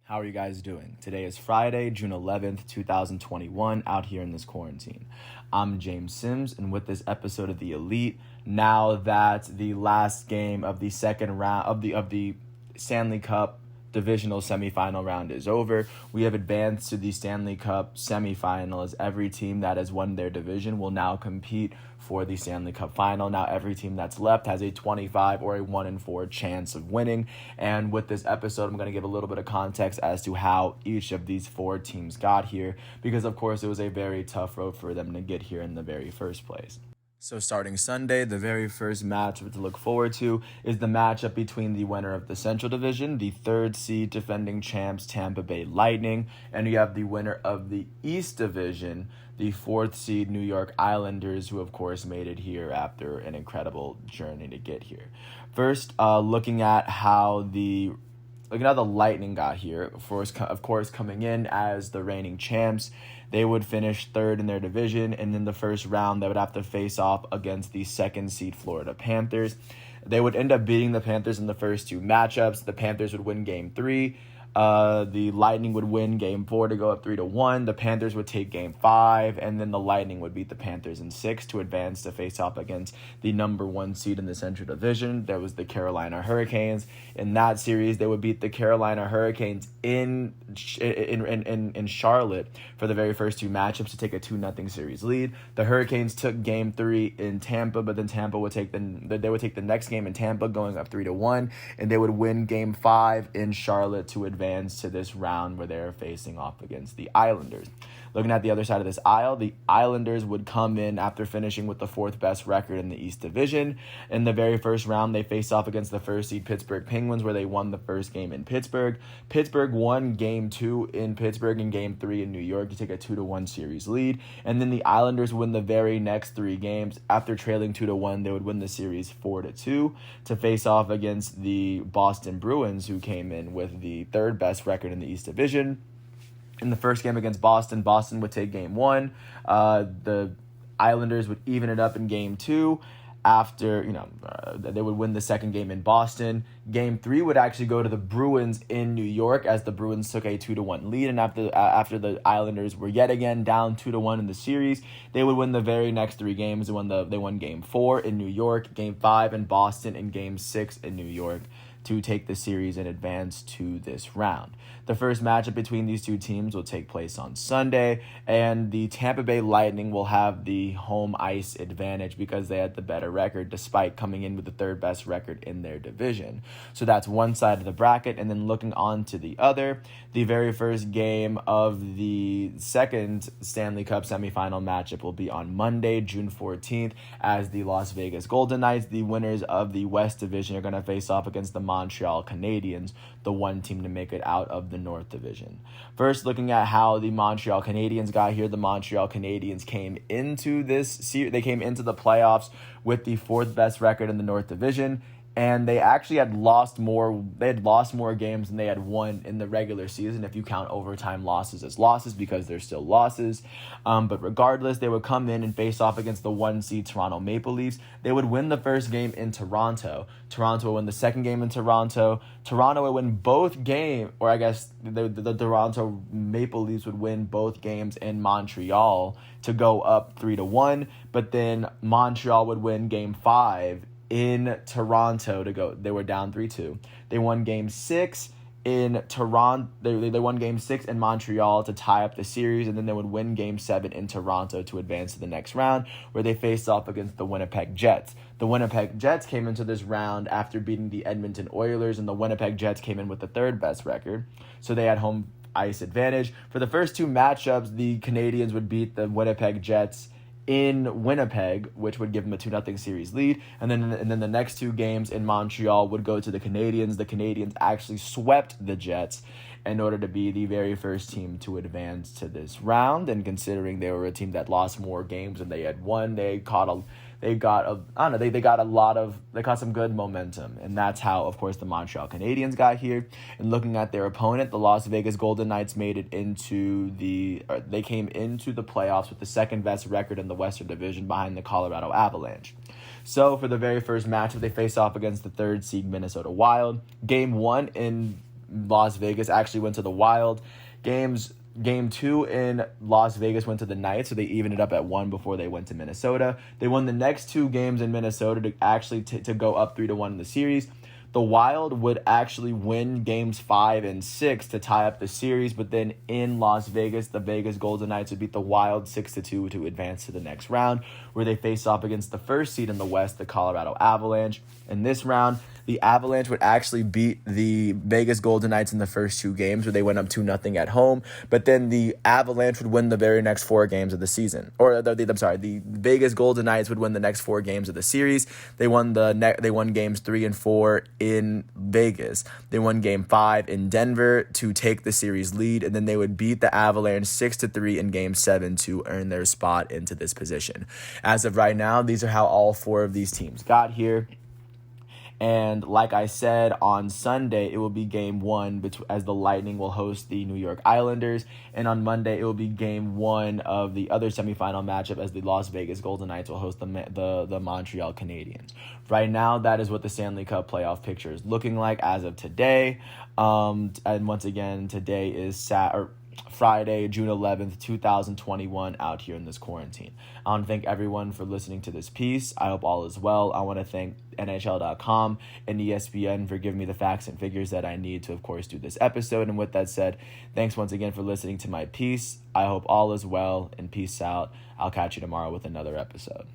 How are you guys doing? Today is Friday, June 11th, 2021, out here in this quarantine. I'm James Sims, and with this episode of The Elite, now that the last game of the second round of the Stanley Cup divisional semifinal round is over, we have advanced to the Stanley Cup semifinals. Every team that has won their division will now compete for the Stanley Cup final. Now every team that's left has a 25 or a 1-in-4 chance of winning. And with this episode, I'm going to give a little bit of context as to how each of these four teams got here, because of course it was a very tough road for them to get here in the very first place. So starting Sunday, the very first match to look forward to is the matchup between the winner of the Central Division, the third seed defending champs Tampa Bay Lightning, and you have the winner of the East Division, the fourth seed New York Islanders, who of course made it here after an incredible journey to get here. First, looking at how the Lightning got here, of course, coming in as the reigning champs. They would finish third in their division, and in the first round, they would have to face off against the second seed Florida Panthers. They would end up beating the Panthers in the first two matchups. The Panthers would win Game 3. The Lightning would win Game 4 to go up 3-1. The Panthers would take Game 5, and then the Lightning would beat the Panthers in 6 to advance to face off against the number 1 seed in the Central Division. That was the Carolina Hurricanes. In that series, they would beat the Carolina Hurricanes in Charlotte for the very first two matchups to take a 2-0 series lead. The Hurricanes took Game 3 in Tampa, but then Tampa would take the next game in Tampa, going up 3-1, and they would win Game 5 in Charlotte to advance to this round where they're facing off against the Islanders. Looking at the other side of this aisle, the Islanders would come in after finishing with the fourth best record in the East Division. In the very first round, they faced off against the first seed Pittsburgh Penguins, where they won the first game in Pittsburgh. Pittsburgh won Game 2 in Pittsburgh and Game 3 in New York to take a 2-1 series lead. And then the Islanders win the very next three games. After trailing 2-1, they would win the series 4-2 to face off against the Boston Bruins, who came in with the third best record in the East Division. In the first game against Boston, Boston would take Game 1. The Islanders would even it up in Game 2. After, they would win the second game in Boston. Game 3 would actually go to the Bruins in New York, as the Bruins took a 2-1 lead. And after the Islanders were yet again down 2-1 in the series, they would win the very next three games. They won Game 4 in New York, Game 5 in Boston, and Game 6 in New York to take the series and advance to this round. The first matchup between these two teams will take place on Sunday, and the Tampa Bay Lightning will have the home ice advantage because they had the better record despite coming in with the third best record in their division. So that's one side of the bracket, and then looking on to the other, the very first game of the second Stanley Cup semifinal matchup will be on Monday, June 14th, as the Las Vegas Golden Knights, the winners of the West Division, are going to face off against the Montreal Canadiens, the one team to make it out of the North Division. First, looking at how the Montreal Canadiens got here, the Montreal Canadiens came into the playoffs with the fourth best record in the North Division, and they actually had lost more games than they had won in the regular season, if you count overtime losses as losses, because they're still losses. But regardless, they would come in and face off against the 1 seed Toronto Maple Leafs. They would win the first game in Toronto. Toronto would win the second game in Toronto. Toronto would win both games, or I guess the Toronto Maple Leafs would win both games in Montreal to go up 3-1. But then Montreal would win Game 5 in Toronto to go. They were down 3-2. They won Game 6 in Toronto. They won Game 6 in Montreal to tie up the series, and then they would win Game 7 in Toronto to advance to the next round, where they faced off against the Winnipeg Jets. The Winnipeg Jets came into this round after beating the Edmonton Oilers, and the Winnipeg Jets came in with the third best record, so they had home ice advantage. For the first two matchups, the Canadiens would beat the Winnipeg Jets in Winnipeg, which would give them a 2-0 series lead. And then the next two games in Montreal would go to the Canadiens. The Canadiens actually swept the Jets in order to be the very first team to advance to this round. And considering they were a team that lost more games than they had won, they got some good momentum. And that's how, of course, the Montreal Canadiens got here. And looking at their opponent, the Las Vegas Golden Knights they came into the playoffs with the second best record in the Western Division behind the Colorado Avalanche. So for the very first matchup, they face off against the third seed Minnesota Wild. Game 1 in Las Vegas actually went to the Wild. Game 2 in Las Vegas went to the Knights, so they evened it up at 1 before they went to Minnesota. They won the next 2 games in Minnesota to actually to go up 3-1 in the series. The Wild would actually win games 5 and 6 to tie up the series, but then in Las Vegas, the Vegas Golden Knights would beat the Wild 6-2 to advance to the next round, where they face off against the first seed in the West, the Colorado Avalanche. In this round, the Avalanche would actually beat the Vegas Golden Knights in the first 2 games, where they went up 2-0 at home. But then the Avalanche would win the very next 4 games of the season. The Vegas Golden Knights would win the next 4 games of the series. They won games 3 and 4 in Vegas. They won game 5 in Denver to take the series lead, and then they would beat the Avalanche 6-3 in game 7 to earn their spot into this position. As of right now, these are how all 4 of these teams got here. And like I said, on Sunday, it will be game 1 as the Lightning will host the New York Islanders. And on Monday, it will be game 1 of the other semifinal matchup as the Las Vegas Golden Knights will host the Montreal Canadiens. Right now, that is what the Stanley Cup playoff picture is looking like as of today. And once again, today is Friday, June 11th, 2021, out here in this quarantine. I want to thank everyone for listening to this piece. I hope all is well. I want to thank NHL.com and ESPN for giving me the facts and figures that I need to, of course, do this episode. And with that said, thanks once again for listening to my piece. I hope all is well, and peace out. I'll catch you tomorrow with another episode.